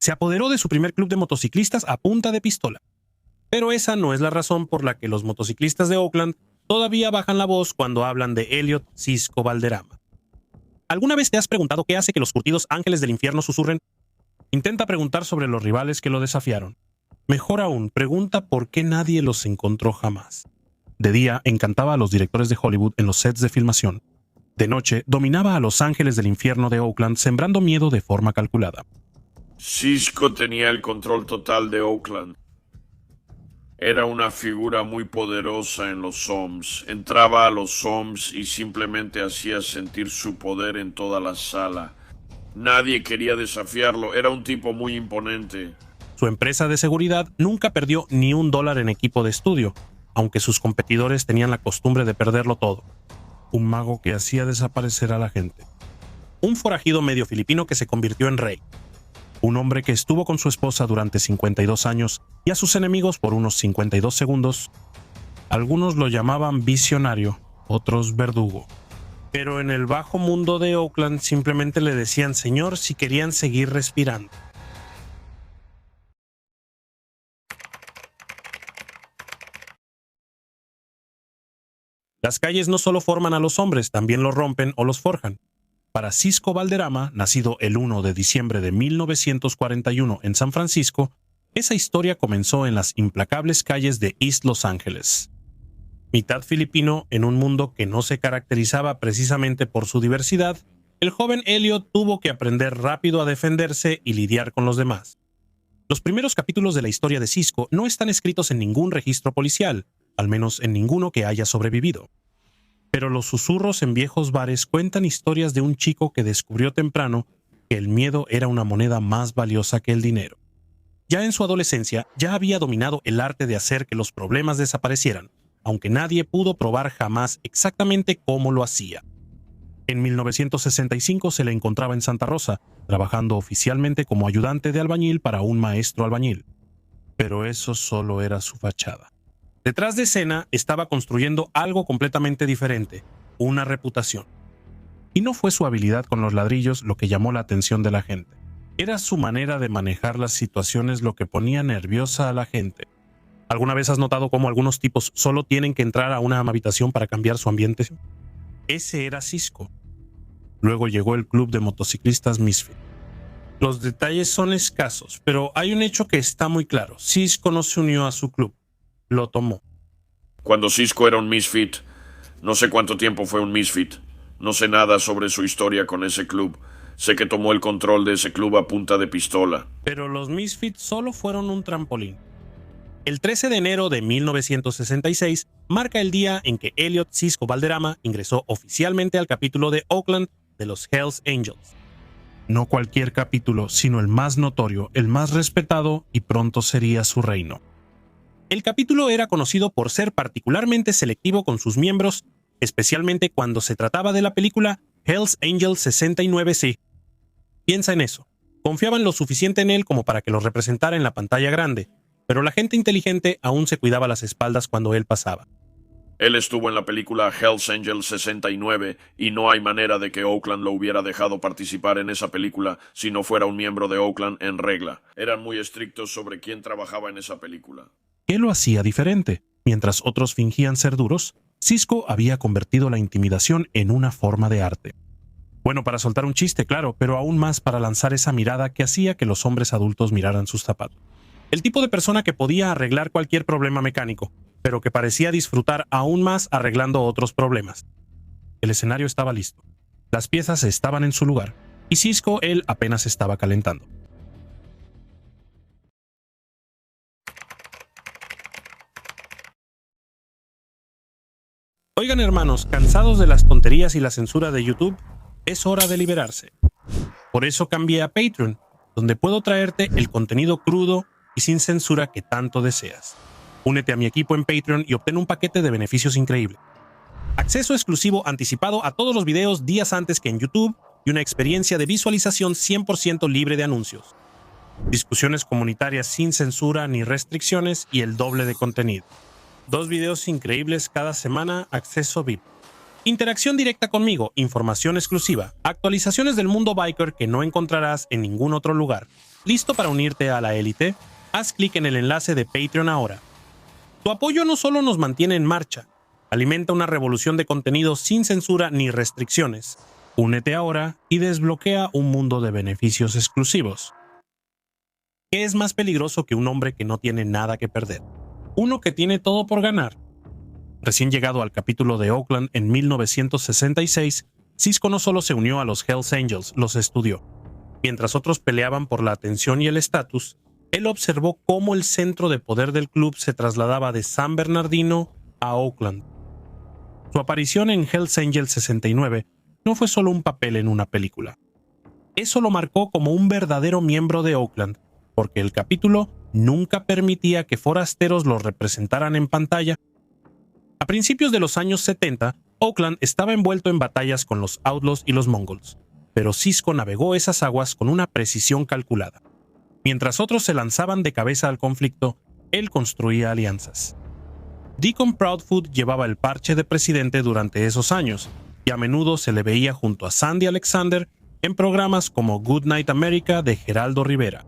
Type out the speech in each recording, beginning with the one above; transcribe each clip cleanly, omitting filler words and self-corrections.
Se apoderó de su primer club de motociclistas a punta de pistola. Pero esa no es la razón por la que los motociclistas de Oakland todavía bajan la voz cuando hablan de Elliot Cisco Valderrama. ¿Alguna vez te has preguntado qué hace que los curtidos ángeles del infierno susurren? Intenta preguntar sobre los rivales que lo desafiaron. Mejor aún, pregunta por qué nadie los encontró jamás. De día, encantaba a los directores de Hollywood en los sets de filmación. De noche, dominaba a los ángeles del infierno de Oakland, sembrando miedo de forma calculada. Cisco tenía el control total de Oakland. Era una figura muy poderosa en los SOMs. Entraba a los SOMs y simplemente hacía sentir su poder en toda la sala. Nadie quería desafiarlo, era un tipo muy imponente. Su empresa de seguridad nunca perdió ni $1 en equipo de estudio, aunque sus competidores tenían la costumbre de perderlo todo. Un mago que hacía desaparecer a la gente. Un forajido medio filipino que se convirtió en rey. Un hombre que estuvo con su esposa durante 52 años y a sus enemigos por unos 52 segundos. Algunos lo llamaban visionario, otros verdugo. Pero en el bajo mundo de Oakland simplemente le decían señor si querían seguir respirando. Las calles no solo forman a los hombres, también los rompen o los forjan. Para Cisco Valderrama, nacido el 1 de diciembre de 1941 en San Francisco, esa historia comenzó en las implacables calles de East Los Ángeles. Mitad filipino en un mundo que no se caracterizaba precisamente por su diversidad, el joven Elliot tuvo que aprender rápido a defenderse y lidiar con los demás. Los primeros capítulos de la historia de Cisco no están escritos en ningún registro policial, al menos en ninguno que haya sobrevivido. Pero los susurros en viejos bares cuentan historias de un chico que descubrió temprano que el miedo era una moneda más valiosa que el dinero. Ya en su adolescencia, ya había dominado el arte de hacer que los problemas desaparecieran, aunque nadie pudo probar jamás exactamente cómo lo hacía. En 1965 se le encontraba en Santa Rosa, trabajando oficialmente como ayudante de albañil para un maestro albañil. Pero eso solo era su fachada. Detrás de escena estaba construyendo algo completamente diferente, una reputación. Y no fue su habilidad con los ladrillos lo que llamó la atención de la gente. Era su manera de manejar las situaciones lo que ponía nerviosa a la gente. ¿Alguna vez has notado cómo algunos tipos solo tienen que entrar a una habitación para cambiar su ambiente? Ese era Cisco. Luego llegó el club de motociclistas Misfit. Los detalles son escasos, pero hay un hecho que está muy claro. Cisco no se unió a su club. Lo tomó. Cuando Cisco era un misfit, no sé cuánto tiempo fue un misfit. No sé nada sobre su historia con ese club. Sé que tomó el control de ese club a punta de pistola. Pero los Misfits solo fueron un trampolín. El 13 de enero de 1966 marca el día en que Elliot Cisco Valderrama ingresó oficialmente al capítulo de Oakland de los Hells Angels. No cualquier capítulo, sino el más notorio, el más respetado, y pronto sería su reino. El capítulo era conocido por ser particularmente selectivo con sus miembros, especialmente cuando se trataba de la película Hells Angels 69C. Piensa en eso. Confiaban lo suficiente en él como para que lo representara en la pantalla grande, pero la gente inteligente aún se cuidaba las espaldas cuando él pasaba. Él estuvo en la película Hells Angels 69 y no hay manera de que Oakland lo hubiera dejado participar en esa película si no fuera un miembro de Oakland en regla. Eran muy estrictos sobre quién trabajaba en esa película. ¿Qué lo hacía diferente? Mientras otros fingían ser duros, Cisco había convertido la intimidación en una forma de arte. Bueno, para soltar un chiste, claro, pero aún más para lanzar esa mirada que hacía que los hombres adultos miraran sus zapatos. El tipo de persona que podía arreglar cualquier problema mecánico, pero que parecía disfrutar aún más arreglando otros problemas. El escenario estaba listo. Las piezas estaban en su lugar, y Cisco, él apenas estaba calentando. Oigan, hermanos, ¿cansados de las tonterías y la censura de YouTube? Es hora de liberarse. Por eso cambié a Patreon, donde puedo traerte el contenido crudo y sin censura que tanto deseas. Únete a mi equipo en Patreon y obtén un paquete de beneficios increíble. Acceso exclusivo anticipado a todos los videos días antes que en YouTube y una experiencia de visualización 100% libre de anuncios. Discusiones comunitarias sin censura ni restricciones y el doble de contenido. 2 videos increíbles cada semana, acceso VIP. Interacción directa conmigo, información exclusiva, actualizaciones del mundo biker que no encontrarás en ningún otro lugar. ¿Listo para unirte a la élite? Haz clic en el enlace de Patreon ahora. Tu apoyo no solo nos mantiene en marcha, alimenta una revolución de contenido sin censura ni restricciones. Únete ahora y desbloquea un mundo de beneficios exclusivos. ¿Qué es más peligroso que un hombre que no tiene nada que perder? Uno que tiene todo por ganar. Recién llegado al capítulo de Oakland en 1966, Sisko no solo se unió a los Hells Angels, los estudió. Mientras otros peleaban por la atención y el estatus, él observó cómo el centro de poder del club se trasladaba de San Bernardino a Oakland. Su aparición en Hells Angels 69 no fue solo un papel en una película. Eso lo marcó como un verdadero miembro de Oakland, porque el capítulo nunca permitía que forasteros lo representaran en pantalla. A principios de los años 70, Oakland estaba envuelto en batallas con los Outlaws y los Mongols, pero Sisko navegó esas aguas con una precisión calculada. Mientras otros se lanzaban de cabeza al conflicto, él construía alianzas. Deacon Proudfoot llevaba el parche de presidente durante esos años, y a menudo se le veía junto a Sandy Alexander en programas como Good Night America de Geraldo Rivera.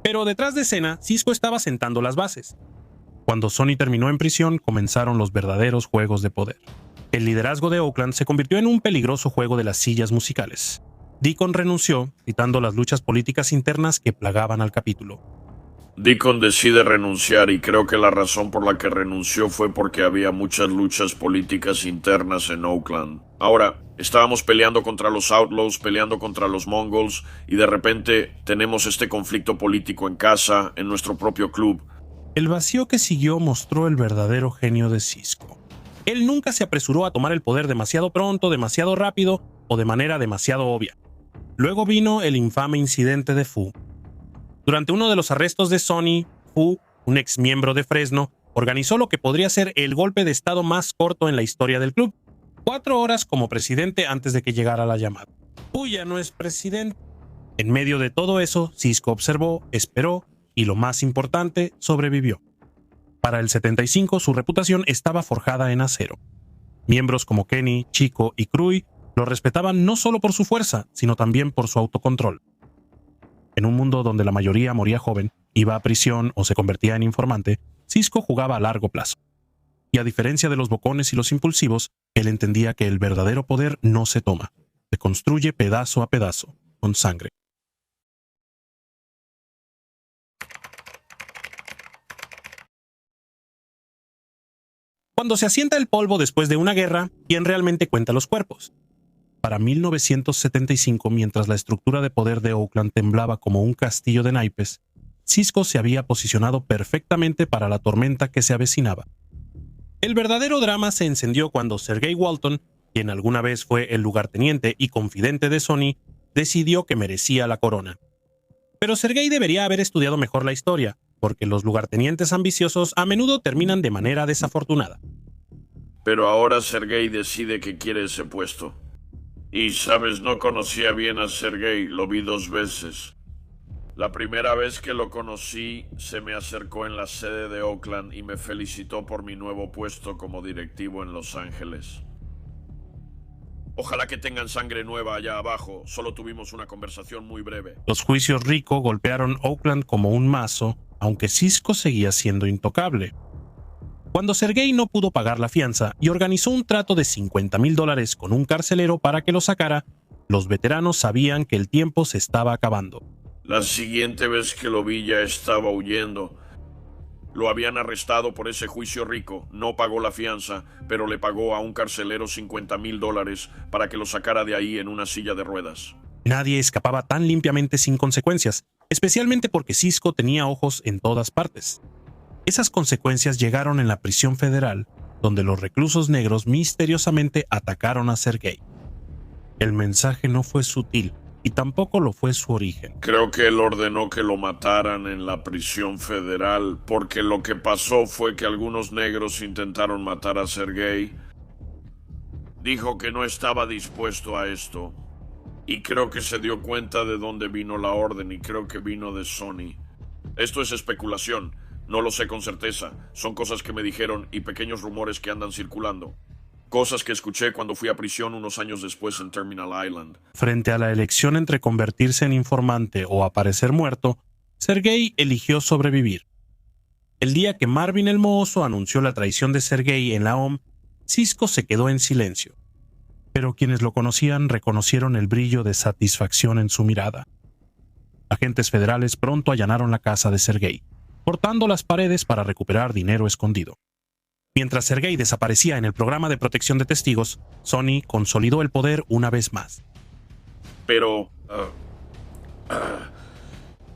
Pero detrás de escena, Sisko estaba sentando las bases. Cuando Sonny terminó en prisión, comenzaron los verdaderos juegos de poder. El liderazgo de Oakland se convirtió en un peligroso juego de las sillas musicales. Deacon renunció, citando las luchas políticas internas que plagaban al capítulo. Deacon decide renunciar y creo que la razón por la que renunció fue porque había muchas luchas políticas internas en Oakland. Ahora, estábamos peleando contra los Outlaws, peleando contra los Mongols, y de repente tenemos este conflicto político en casa, en nuestro propio club. El vacío que siguió mostró el verdadero genio de Sisko. Él nunca se apresuró a tomar el poder demasiado pronto, demasiado rápido o de manera demasiado obvia. Luego vino el infame incidente de Fu. Durante uno de los arrestos de Sonny, Fu, un ex miembro de Fresno, organizó lo que podría ser el golpe de estado más corto en la historia del club. 4 horas como presidente antes de que llegara la llamada. Fu ya no es presidente. En medio de todo eso, Sisko observó, esperó y, lo más importante, sobrevivió. Para el 75, su reputación estaba forjada en acero. Miembros como Kenny, Chico y Krui lo respetaban no solo por su fuerza, sino también por su autocontrol. En un mundo donde la mayoría moría joven, iba a prisión o se convertía en informante, Sisko jugaba a largo plazo. Y a diferencia de los bocones y los impulsivos, él entendía que el verdadero poder no se toma, se construye pedazo a pedazo, con sangre. Cuando se asienta el polvo después de una guerra, ¿quién realmente cuenta los cuerpos? Para 1975, mientras la estructura de poder de Oakland temblaba como un castillo de naipes, Sisko se había posicionado perfectamente para la tormenta que se avecinaba. El verdadero drama se encendió cuando Sergei Walton, quien alguna vez fue el lugarteniente y confidente de Sonny, decidió que merecía la corona. Pero Sergei debería haber estudiado mejor la historia, porque los lugartenientes ambiciosos a menudo terminan de manera desafortunada. Pero ahora Sergei decide que quiere ese puesto. Y, sabes, no conocía bien a Sergei, lo vi 2 veces. La primera vez que lo conocí, se me acercó en la sede de Oakland y me felicitó por mi nuevo puesto como directivo en Los Ángeles. Ojalá que tengan sangre nueva allá abajo, solo tuvimos una conversación muy breve. Los juicios Rico golpearon Oakland como un mazo, aunque Sisko seguía siendo intocable. Cuando Sergei no pudo pagar la fianza y organizó un trato de $50,000 con un carcelero para que lo sacara, los veteranos sabían que el tiempo se estaba acabando. La siguiente vez que lo vi ya estaba huyendo. Lo habían arrestado por ese juicio Rico, no pagó la fianza, pero le pagó a un carcelero $50,000 para que lo sacara de ahí en una silla de ruedas. Nadie escapaba tan limpiamente sin consecuencias, especialmente porque Sisko tenía ojos en todas partes. Esas consecuencias llegaron en la prisión federal, donde los reclusos negros misteriosamente atacaron a Sergei. El mensaje no fue sutil, y tampoco lo fue su origen. Creo que él ordenó que lo mataran en la prisión federal, porque lo que pasó fue que algunos negros intentaron matar a Sergei. Dijo que no estaba dispuesto a esto, y creo que se dio cuenta de dónde vino la orden, y creo que vino de Sonny. Esto es especulación. No lo sé con certeza, son cosas que me dijeron y pequeños rumores que andan circulando. cosas que escuché cuando fui a prisión unos años después en Terminal Island. Frente a la elección entre convertirse en informante o aparecer muerto, Sergei eligió sobrevivir. El día que Marvin el Mohoso anunció la traición de Sergei en la OM, Sisko se quedó en silencio. Pero quienes lo conocían reconocieron el brillo de satisfacción en su mirada. Agentes federales pronto allanaron la casa de Sergei, cortando las paredes para recuperar dinero escondido. Mientras Sergei desaparecía en el programa de protección de testigos, Sony consolidó el poder una vez más. Pero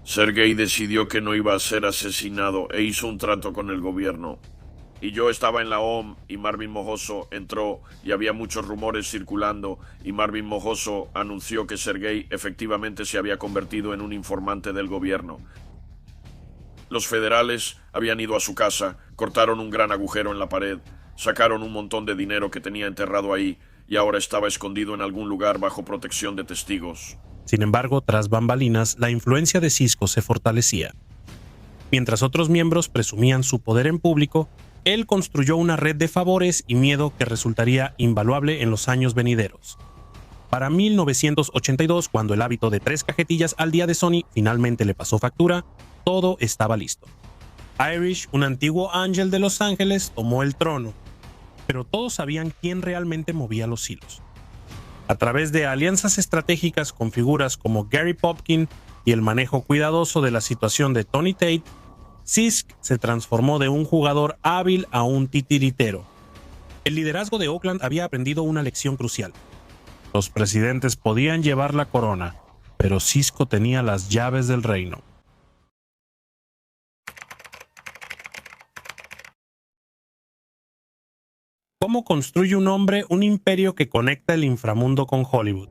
Sergei decidió que no iba a ser asesinado e hizo un trato con el gobierno. Y yo estaba en la OM y Marvin Mohoso entró y había muchos rumores circulando y Marvin Mohoso anunció que Sergei efectivamente se había convertido en un informante del gobierno. Los federales habían ido a su casa, cortaron un gran agujero en la pared, sacaron un montón de dinero que tenía enterrado ahí y ahora estaba escondido en algún lugar bajo protección de testigos. Sin embargo, tras bambalinas, la influencia de Sisko se fortalecía. Mientras otros miembros presumían su poder en público, él construyó una red de favores y miedo que resultaría invaluable en los años venideros. Para 1982, cuando el hábito de 3 cajetillas al día de Sony finalmente le pasó factura, todo estaba listo. Irish, un antiguo ángel de Los Ángeles, tomó el trono, pero todos sabían quién realmente movía los hilos. A través de alianzas estratégicas con figuras como Gary Popkin y el manejo cuidadoso de la situación de Tony Tate, Sisk se transformó de un jugador hábil a un titiritero. El liderazgo de Oakland había aprendido una lección crucial. Los presidentes podían llevar la corona, pero Sisko tenía las llaves del reino. ¿Cómo construye un hombre un imperio que conecta el inframundo con Hollywood?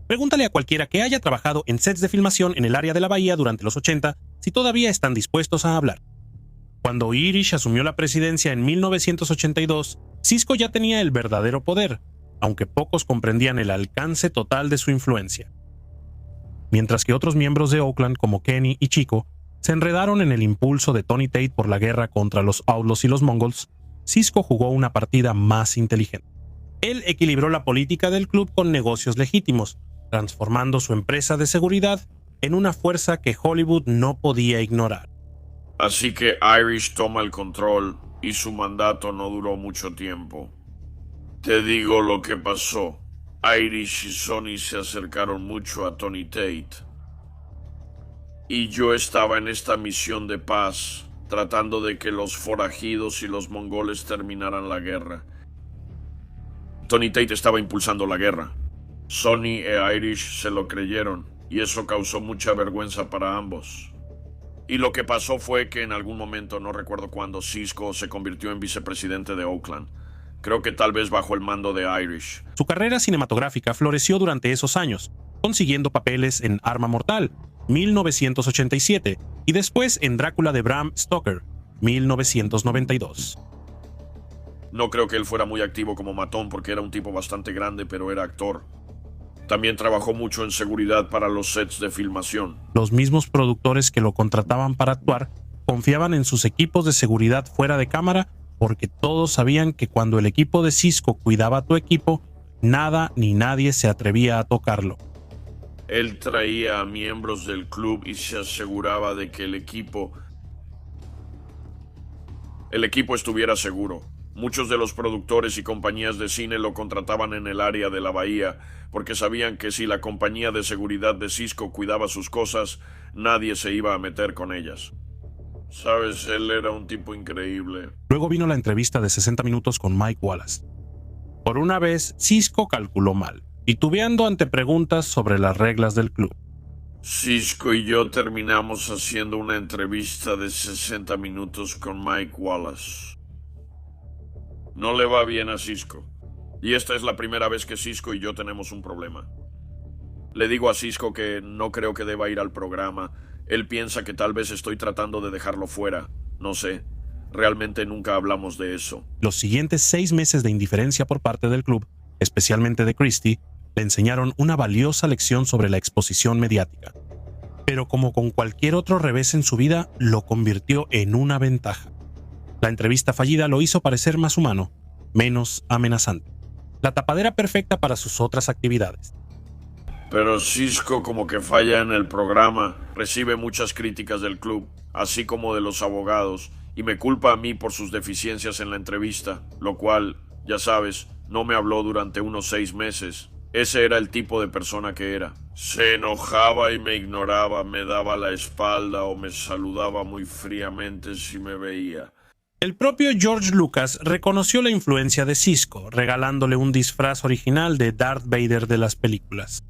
Pregúntale a cualquiera que haya trabajado en sets de filmación en el área de la bahía durante los 80 si todavía están dispuestos a hablar. Cuando Irish asumió la presidencia en 1982, Sisko ya tenía el verdadero poder, aunque pocos comprendían el alcance total de su influencia. Mientras que otros miembros de Oakland, como Kenny y Chico, se enredaron en el impulso de Tony Tate por la guerra contra los Outlaws y los Mongols, Sisko jugó una partida más inteligente. Él equilibró la política del club con negocios legítimos, transformando su empresa de seguridad en una fuerza que Hollywood no podía ignorar. Así que Irish toma el control y su mandato no duró mucho tiempo. Te digo lo que pasó. Irish y Sony se acercaron mucho a Tony Tate. Y yo estaba en esta misión de paz, tratando de que los forajidos y los mongoles terminaran la guerra. Tony Tate estaba impulsando la guerra. Sony e Irish se lo creyeron, y eso causó mucha vergüenza para ambos. Y lo que pasó fue que en algún momento, no recuerdo cuándo, Sisko se convirtió en vicepresidente de Oakland. Creo que tal vez bajo el mando de Irish. Su carrera cinematográfica floreció durante esos años, consiguiendo papeles en Arma Mortal, 1987, y después en Drácula de Bram Stoker, 1992. No creo que él fuera muy activo como matón porque era un tipo bastante grande, pero era actor. También trabajó mucho en seguridad para los sets de filmación. Los mismos productores que lo contrataban para actuar confiaban en sus equipos de seguridad fuera de cámara porque todos sabían que cuando el equipo de Sisko cuidaba a tu equipo, nada ni nadie se atrevía a tocarlo. Él traía a miembros del club y se aseguraba de que el equipo estuviera seguro. Muchos de los productores y compañías de cine lo contrataban en el área de la bahía porque sabían que si la compañía de seguridad de Sisko cuidaba sus cosas, nadie se iba a meter con ellas. Sabes, él era un tipo increíble. Luego vino la entrevista de 60 minutos con Mike Wallace. Por una vez, Sisko calculó mal, titubeando ante preguntas sobre las reglas del club. Sisko y yo terminamos haciendo una entrevista de 60 minutos con Mike Wallace. No le va bien a Sisko. Y esta es la primera vez que Sisko y yo tenemos un problema. Le digo a Sisko que no creo que deba ir al programa. Él piensa que tal vez estoy tratando de dejarlo fuera. No sé. Realmente nunca hablamos de eso. Los siguientes 6 meses de indiferencia por parte del club, especialmente de Christie, le enseñaron una valiosa lección sobre la exposición mediática. Pero como con cualquier otro revés en su vida, lo convirtió en una ventaja. La entrevista fallida lo hizo parecer más humano, menos amenazante. la tapadera perfecta para sus otras actividades. Pero Sisko como que falla en el programa, recibe muchas críticas del club, así como de los abogados, y me culpa a mí por sus deficiencias en la entrevista, lo cual, ya sabes, no me habló durante unos 6 meses. Ese era el tipo de persona que era. Se enojaba y me ignoraba, me daba la espalda o me saludaba muy fríamente si me veía. El propio George Lucas reconoció la influencia de Sisko, regalándole un disfraz original de Darth Vader de las películas.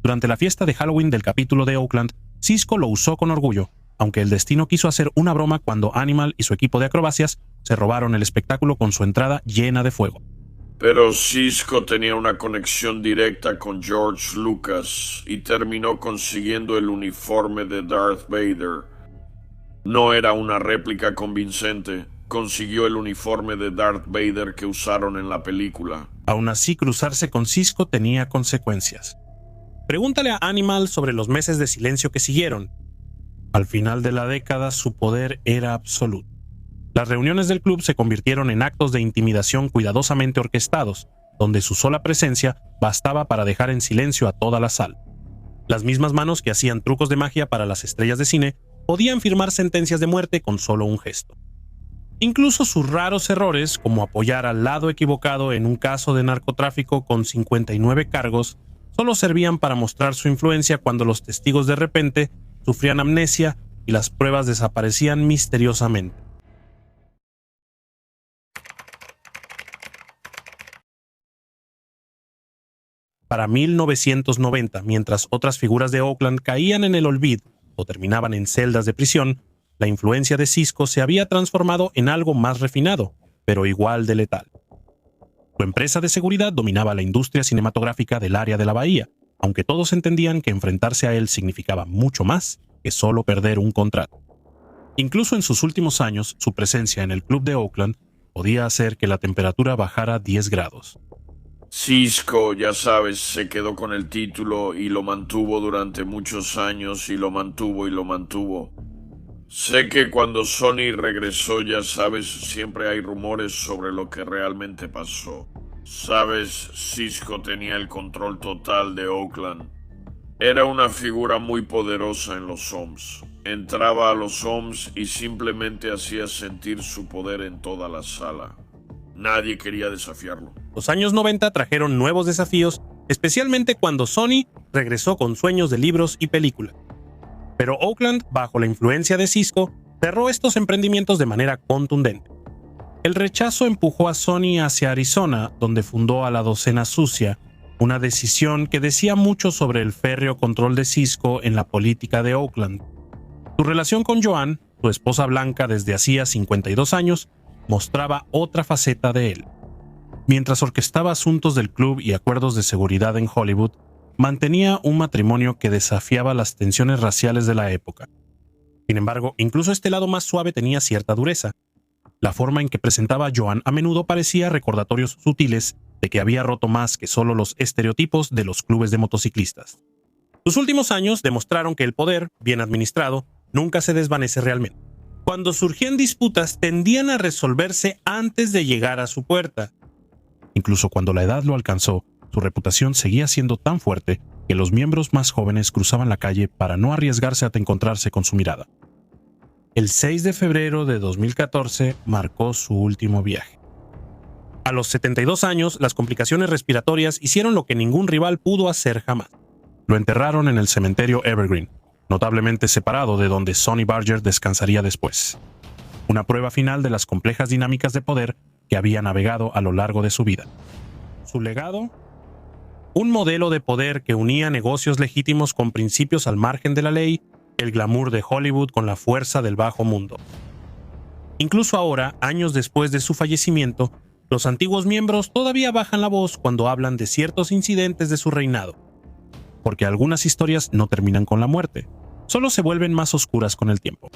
Durante la fiesta de Halloween del capítulo de Oakland, Sisko lo usó con orgullo, aunque el destino quiso hacer una broma cuando Animal y su equipo de acrobacias se robaron el espectáculo con su entrada llena de fuego. Pero Sisko tenía una conexión directa con George Lucas y terminó consiguiendo el uniforme de Darth Vader. No era una réplica convincente, consiguió el uniforme de Darth Vader que usaron en la película. Aún así, cruzarse con Sisko tenía consecuencias. Pregúntale a Animal sobre los meses de silencio que siguieron. Al final de la década, su poder era absoluto. Las reuniones del club se convirtieron en actos de intimidación cuidadosamente orquestados, donde su sola presencia bastaba para dejar en silencio a toda la sala. Las mismas manos que hacían trucos de magia para las estrellas de cine podían firmar sentencias de muerte con solo un gesto. Incluso sus raros errores, como apoyar al lado equivocado en un caso de narcotráfico con 59 cargos, solo servían para mostrar su influencia cuando los testigos de repente sufrían amnesia y las pruebas desaparecían misteriosamente. Para 1990, mientras otras figuras de Oakland caían en el olvido o terminaban en celdas de prisión, la influencia de Sisko se había transformado en algo más refinado, pero igual de letal. Su empresa de seguridad dominaba la industria cinematográfica del área de la bahía, aunque todos entendían que enfrentarse a él significaba mucho más que solo perder un contrato. Incluso en sus últimos años, su presencia en el club de Oakland podía hacer que la temperatura bajara 10 grados. Sisko, ya sabes, se quedó con el título y lo mantuvo durante muchos años y lo mantuvo. Sé que cuando Sony regresó, ya sabes, siempre hay rumores sobre lo que realmente pasó. Sabes, Sisko tenía el control total de Oakland. Era una figura muy poderosa en los SOMS. Entraba a los SOMS y simplemente hacía sentir su poder en toda la sala. Nadie quería desafiarlo. Los años 90 trajeron nuevos desafíos, especialmente cuando Sony regresó con sueños de libros y películas. Pero Oakland, bajo la influencia de Sisko, cerró estos emprendimientos de manera contundente. El rechazo empujó a Sony hacia Arizona, donde fundó a la Docena Sucia, una decisión que decía mucho sobre el férreo control de Sisko en la política de Oakland. Su relación con Joan, su esposa blanca desde hacía 52 años, mostraba otra faceta de él. Mientras orquestaba asuntos del club y acuerdos de seguridad en Hollywood, mantenía un matrimonio que desafiaba las tensiones raciales de la época. Sin embargo, incluso este lado más suave tenía cierta dureza. La forma en que presentaba a Joan a menudo parecía recordatorios sutiles de que había roto más que solo los estereotipos de los clubes de motociclistas. Sus últimos años demostraron que el poder, bien administrado, nunca se desvanece realmente. Cuando surgían disputas, tendían a resolverse antes de llegar a su puerta. Incluso cuando la edad lo alcanzó, su reputación seguía siendo tan fuerte que los miembros más jóvenes cruzaban la calle para no arriesgarse a encontrarse con su mirada. El 6 de febrero de 2014 marcó su último viaje. A los 72 años, las complicaciones respiratorias hicieron lo que ningún rival pudo hacer jamás. Lo enterraron en el cementerio Evergreen, notablemente separado de donde Sonny Barger descansaría después. Una prueba final de las complejas dinámicas de poder que había navegado a lo largo de su vida. Su legado: un modelo de poder que unía negocios legítimos con principios al margen de la ley, el glamour de Hollywood con la fuerza del bajo mundo. Incluso ahora, años después de su fallecimiento, los antiguos miembros todavía bajan la voz cuando hablan de ciertos incidentes de su reinado. Porque algunas historias no terminan con la muerte, solo se vuelven más oscuras con el tiempo.